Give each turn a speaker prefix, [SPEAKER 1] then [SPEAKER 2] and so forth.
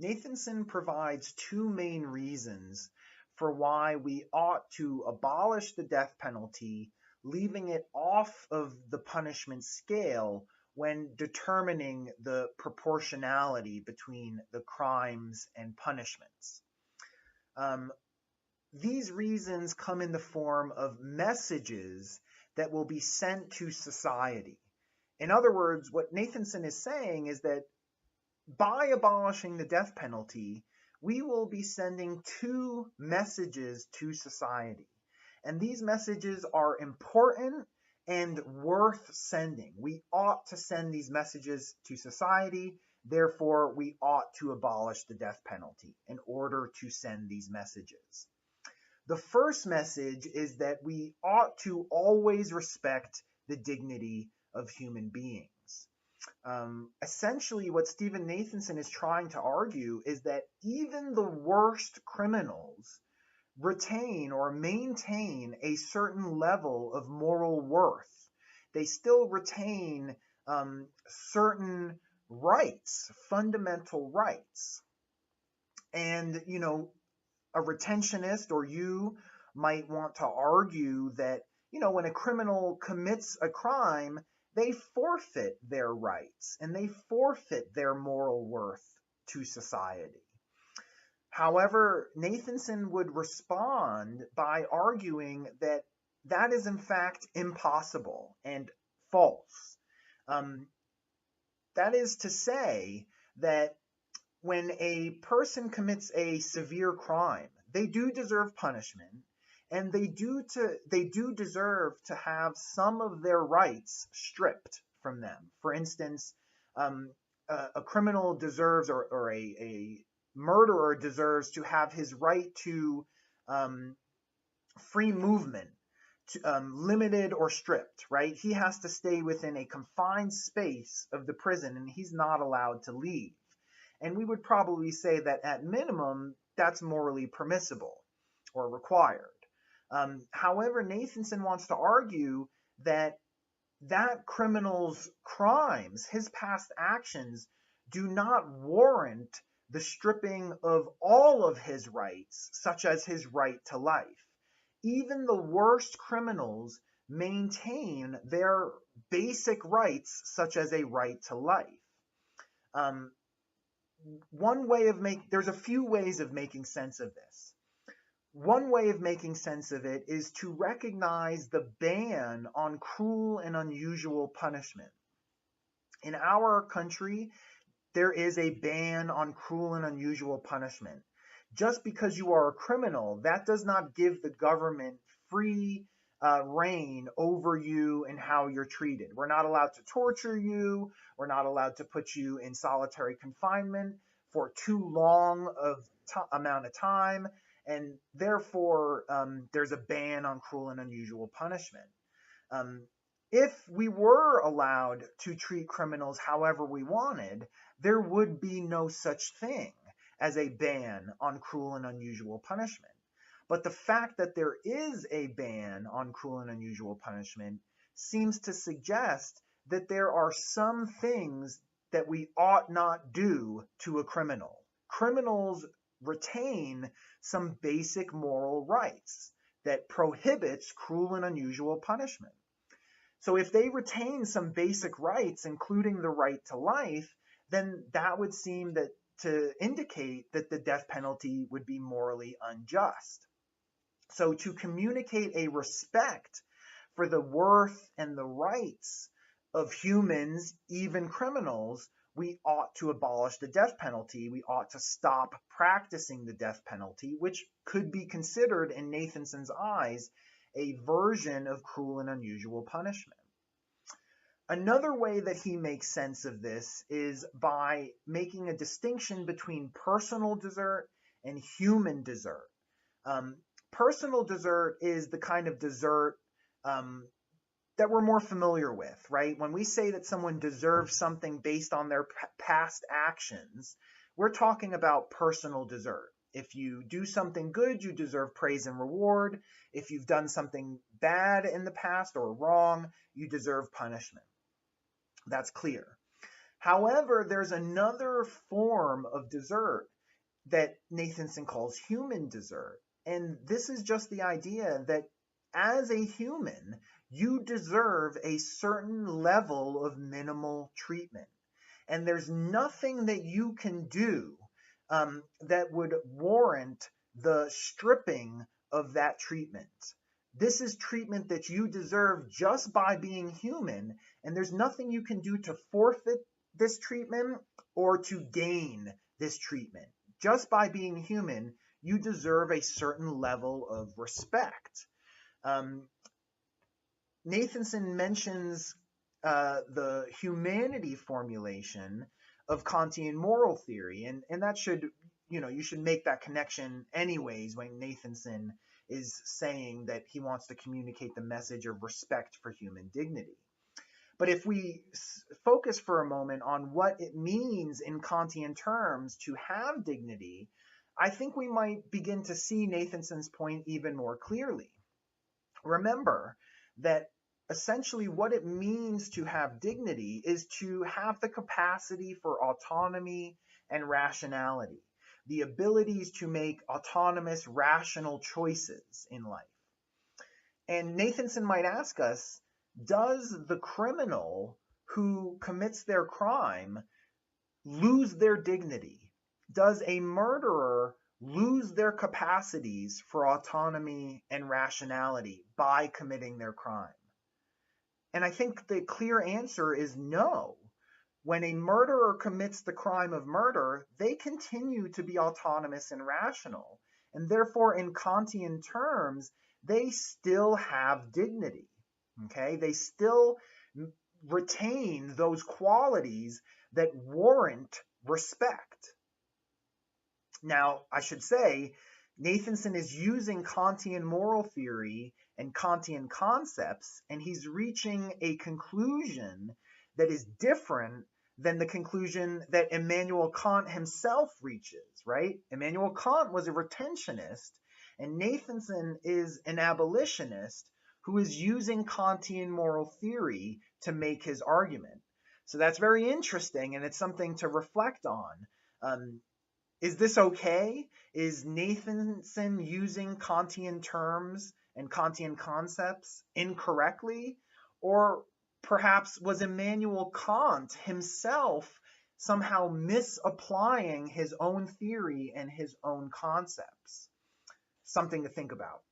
[SPEAKER 1] Nathanson provides two main reasons for why we ought to abolish the death penalty, leaving it off of the punishment scale when determining the proportionality between the crimes and punishments. Um, these reasons come in the form of messages that will be sent to society. In other words, what Nathanson is saying is that by abolishing the death penalty, we will be sending two messages to society. And these messages are important and worth sending. We ought to send these messages to society. Therefore, we ought to abolish the death penalty in order to send these messages. The first message is that we ought to always respect the dignity of human beings. Essentially, what Stephen Nathanson is trying to argue is that even the worst criminals retain or maintain a certain level of moral worth. They still retain certain rights, fundamental rights. And, a retentionist or you might want to argue that, when a criminal commits a crime, they forfeit their rights and they forfeit their moral worth to society. However, Nathanson would respond by arguing that that is in fact impossible and false. That is to say that when a person commits a severe crime, they do deserve punishment, and they do deserve to have some of their rights stripped from them. For instance, a criminal deserves, or a murderer deserves to have his right to free movement limited or stripped, right? He has to stay within a confined space of the prison, and he's not allowed to leave. And we would probably say that at minimum, that's morally permissible or required. However, Nathanson wants to argue that that criminal's crimes, his past actions, do not warrant the stripping of all of his rights, such as his right to life. Even the worst criminals maintain their basic rights, such as a right to life. There's a few ways of making sense of this. One way of making sense of it is to recognize the ban on cruel and unusual punishment. In our country, there is a ban on cruel and unusual punishment. Just because you are a criminal, that does not give the government free reign over you and how you're treated. We're not allowed to torture you. We're not allowed to put you in solitary confinement for too long amount of time. And therefore, there's a ban on cruel and unusual punishment. If we were allowed to treat criminals however we wanted, there would be no such thing as a ban on cruel and unusual punishment. But the fact that there is a ban on cruel and unusual punishment seems to suggest that there are some things that we ought not do to a criminal. Criminals retain some basic moral rights that prohibits cruel and unusual punishment. So if they retain some basic rights, including the right to life, then that would seem to indicate that the death penalty would be morally unjust. So to communicate a respect for the worth and the rights of humans, even criminals, we ought to abolish the death penalty. We ought to stop practicing the death penalty, which could be considered in Nathanson's eyes a version of cruel and unusual punishment. Another way that he makes sense of this is by making a distinction between personal desert and human desert. Personal desert is the kind of desert that we're more familiar with, right? When we say that someone deserves something based on their past actions, we're talking about personal desert. If you do something good, you deserve praise and reward. If you've done something bad in the past or wrong, you deserve punishment. That's clear. However, there's another form of desert that Nathanson calls human desert. And this is just the idea that as a human, you deserve a certain level of minimal treatment. And there's nothing that you can do that would warrant the stripping of that treatment. This is treatment that you deserve just by being human, and there's nothing you can do to forfeit this treatment or to gain this treatment. Just by being human, you deserve a certain level of respect. Nathanson mentions the humanity formulation of Kantian moral theory, and that should, you should make that connection anyways when Nathanson is saying that he wants to communicate the message of respect for human dignity. But if we focus for a moment on what it means in Kantian terms to have dignity, I think we might begin to see Nathanson's point even more clearly. Remember that essentially what it means to have dignity is to have the capacity for autonomy and rationality, the abilities to make autonomous, rational choices in life. And Nathanson might ask us, does the criminal who commits their crime lose their dignity? Does a murderer lose their capacities for autonomy and rationality by committing their crime? And I think the clear answer is no. When a murderer commits the crime of murder, they continue to be autonomous and rational. And therefore, in Kantian terms, they still have dignity. Okay? They still retain those qualities that warrant respect. Now, I should say, Nathanson is using Kantian moral theory and Kantian concepts, and he's reaching a conclusion that is different than the conclusion that Immanuel Kant himself reaches, right? Immanuel Kant was a retentionist, and Nathanson is an abolitionist who is using Kantian moral theory to make his argument. So that's very interesting, and it's something to reflect on. Is this okay? Is Nathanson using Kantian terms and Kantian concepts incorrectly? Or perhaps was Immanuel Kant himself somehow misapplying his own theory and his own concepts? Something to think about.